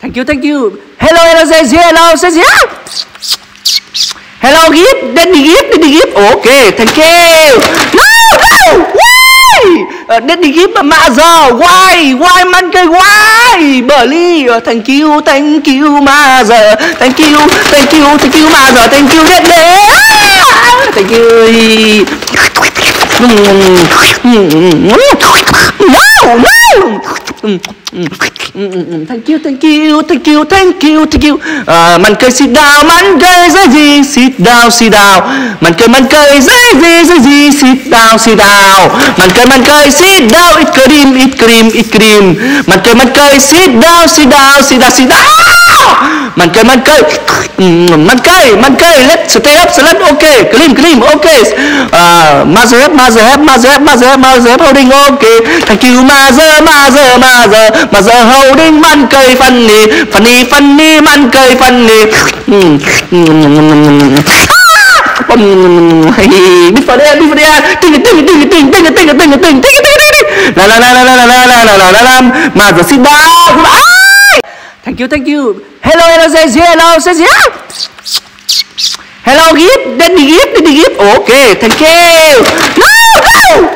Thank you, thank you. Hello, hello, says here, hello, says here. Hello, gift, daddy gift. Okay, thank you. No, why? Daddy gift, mother, why, man, why? Burly, thank you, mother. Thank you, mother. Thank you, daddy. Thank you. No. Thank you. Man cười sit down, man cười dễ gì, sit down. Man cười dễ gì, sit down. Man cười sit down, ít cream. Man cười sit down. Man cười, let's stay up, so let's okay, clean, okay. Mother holding okay. Thank you, mother holding man cười funny, man cười funny. Bit for there. Ting. La. Mother sit down. Thank you. Hello, says here, hello, says here. Hello, gift, daddy gift. Okay, thank you. No,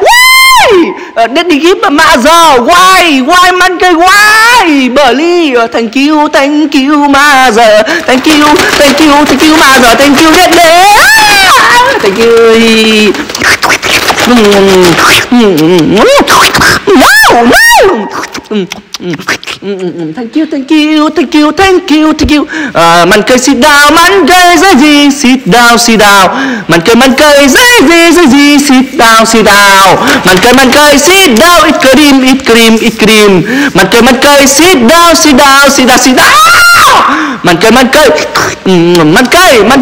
why? Daddy gift, mother, why, man, why? Burly, thank you, mother. Thank you, mother. Thank you, daddy. Thank you. No. Thank you. Man cười sit down, man cười dễ gì, sit down. Man cười dễ gì, sit down. Man cười sit down, ít cream. Man cười sit down. Man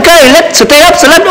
cười, let's stay up, so let's